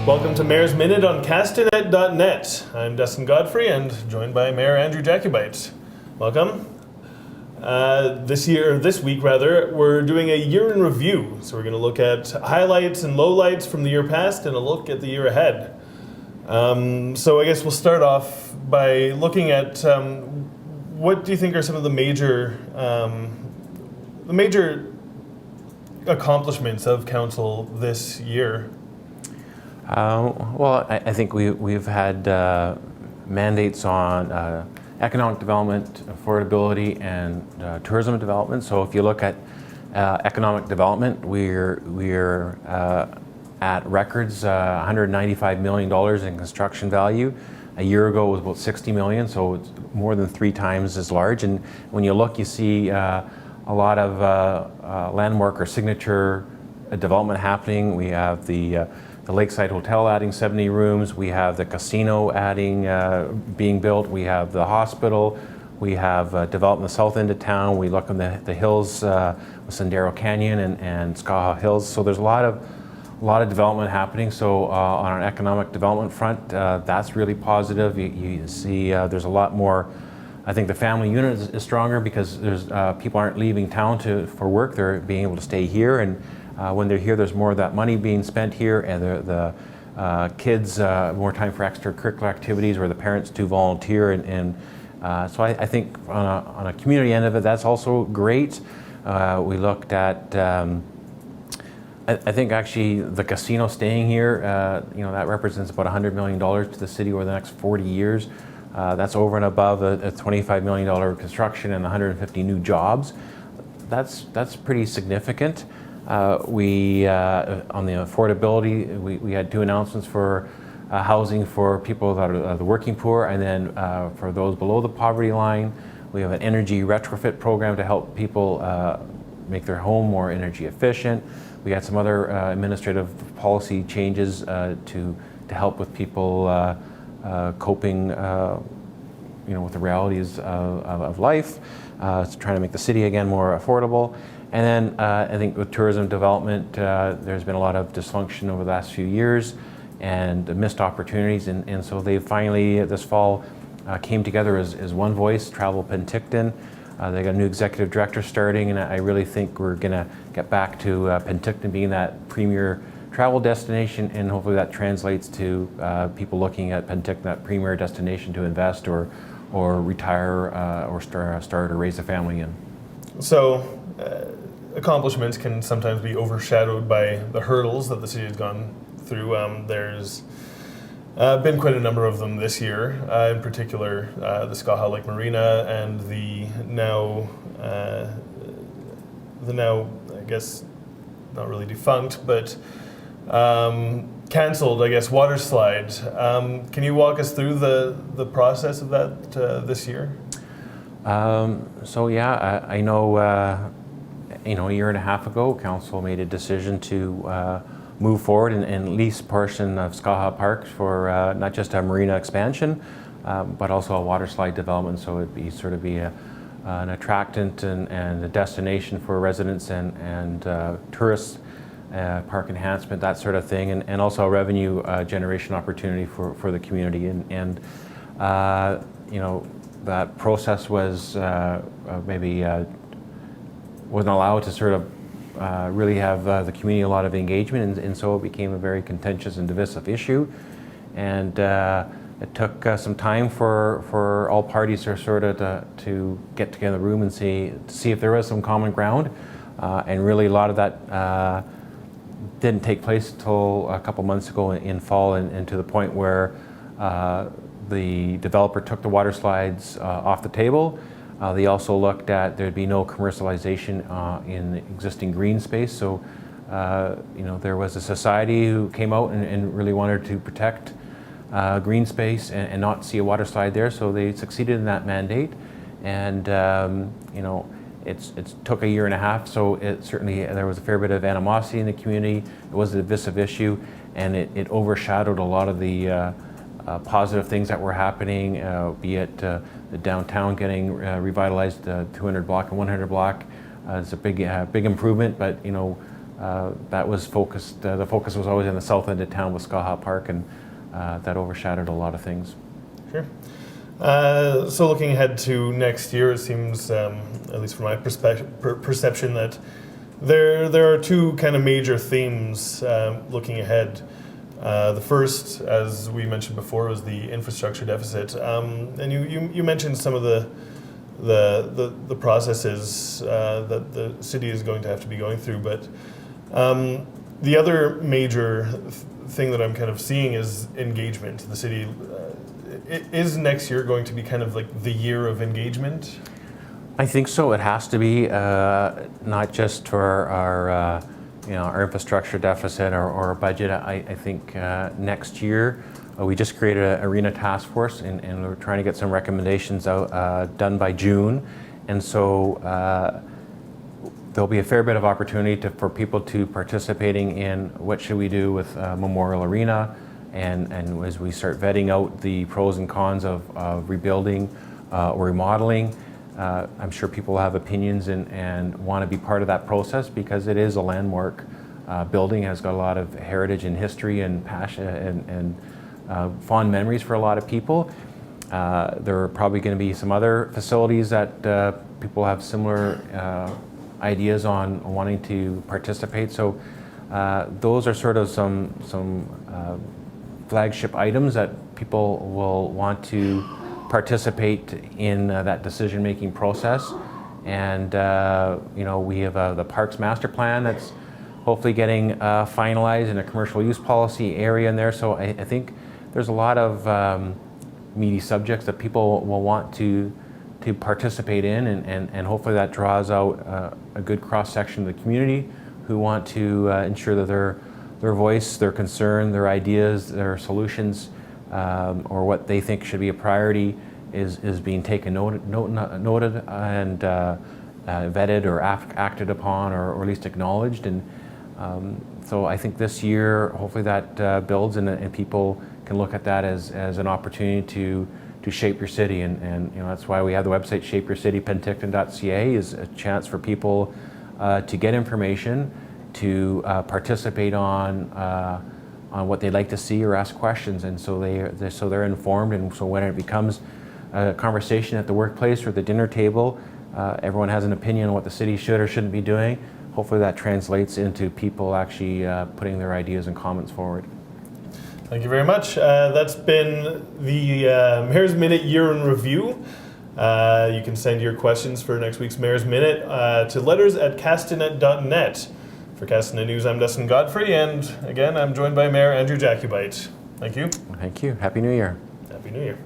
Welcome to Mayor's Minute on Castanet.net. I'm Dustin Godfrey and joined by Mayor Andrew Jacobite. Welcome. This week, we're doing a year in review. So we're going to look at highlights and lowlights from the year past and a look at the year ahead. So I guess we'll start off by looking at what do you think are some of the major accomplishments of council this year? Well, I think we've had mandates on economic development, affordability, and tourism development. So if you look at economic development, we're at records, $195 million in construction value. A year ago it was about 60 million, so it's more than 3 times as large. And when you look, you see a lot of landmark or signature development happening. We have the Lakeside Hotel adding 70 rooms. We have the casino being built. We have the hospital. We have development in the south end of town. We look on the hills with Sendero Canyon and Skaha Hills. So there's a lot of development happening. So on an economic development front, that's really positive. You see there's a lot more. I think the family unit is stronger because there's people aren't leaving town for work. They're being able to stay here, and when they're here, there's more of that money being spent here, and the kids more time for extracurricular activities where the parents do volunteer, and so I think on a community end of it, that's also great. We looked at I think actually the casino staying here, that represents about $100 million to the city over the next 40 years. That's over and above a $25 million construction and 150 new jobs. That's pretty significant. We on the affordability, we had 2 announcements for housing for people that are the working poor, and then for those below the poverty line. We have an energy retrofit program to help people make their home more energy efficient. We had some other administrative policy changes to help with people coping with the realities of life, trying to make the city again more affordable. And then I think with tourism development, there's been a lot of dysfunction over the last few years and missed opportunities. And so they finally, this fall, came together as one voice, Travel Penticton. They got a new executive director starting, and I really think we're going to get back to Penticton being that premier travel destination, and hopefully that translates to people looking at Penticton, that premier destination to invest or retire or start or raise a family in. So accomplishments can sometimes be overshadowed by the hurdles that the city has gone through. There's been quite a number of them this year, in particular the Skaha Lake Marina and the now I guess not really defunct, but cancelled, I guess, water slide. Can you walk us through the process of that this year? So yeah, I know, a year and a half ago, council made a decision to move forward and lease a portion of Skaha Park for not just a marina expansion, but also a water slide development. So it'd be an attractant and a destination for residents and tourists, park enhancement, that sort of thing, and also a revenue generation opportunity for the community. And that process was wasn't allowed to really have the community a lot of engagement, and so it became a very contentious and divisive issue. And it took some time for all parties to get together in the room and see if there was some common ground. And really a lot of that didn't take place until a couple months ago in fall, and to the point where the developer took the water slides off the table. They also looked at there'd be no commercialization in the existing green space. So, there was a society who came out and really wanted to protect green space and not see a water slide there. So they succeeded in that mandate. And, it took a year and a half. So there was a fair bit of animosity in the community. It was a divisive issue, and it overshadowed a lot of the positive things that were happening, be it the downtown getting revitalized, 200 block and 100 block. It's a big improvement, but that was focused. The focus was always in the south end of town with Skaha Park, and that overshadowed a lot of things. Sure. So looking ahead to next year, it seems, at least from my perception, that there are two kind of major themes looking ahead. The first, as we mentioned before, was the infrastructure deficit, and you mentioned some of the processes that the city is going to have to be going through, but the other major thing that I'm kind of seeing is engagement. The city is next year going to be kind of like the year of engagement? I think so. It has to be, not just for our infrastructure deficit or our budget. I think next year we just created an arena task force, and we're trying to get some recommendations out done by June, and so there'll be a fair bit of opportunity for people to participating in what should we do with Memorial Arena, and as we start vetting out the pros and cons of rebuilding or remodeling. I'm sure people have opinions and want to be part of that process because it is a landmark building, has got a lot of heritage and history and passion and fond memories for a lot of people. There are probably going to be some other facilities that people have similar ideas on wanting to participate. So those are sort of some flagship items that people will want to participate in that decision-making process. And we have the Parks Master Plan that's hopefully getting finalized in a commercial use policy area in there. So I think there's a lot of meaty subjects that people will want to participate in, and hopefully that draws out a good cross-section of the community who want to ensure that their voice, their concern, their ideas, their solutions, or what they think should be a priority is being taken noted and vetted or acted upon, or at least acknowledged. And so I think this year, hopefully that builds, and people can look at that as an opportunity to shape your city. And that's why we have the website shapeyourcitypenticton.ca, is a chance for people to get information, to participate on what they'd like to see or ask questions, and so they're informed. And so when it becomes a conversation at the workplace or the dinner table, everyone has an opinion on what the city should or shouldn't be doing. Hopefully that translates into people actually putting their ideas and comments forward. Thank you very much. That's been the Mayor's Minute Year in Review. You can send your questions for next week's Mayor's Minute to letters@castanet.net. For Castanet News, I'm Dustin Godfrey, and again, I'm joined by Mayor Andrew Jacobite. Thank you. Thank you. Happy New Year. Happy New Year.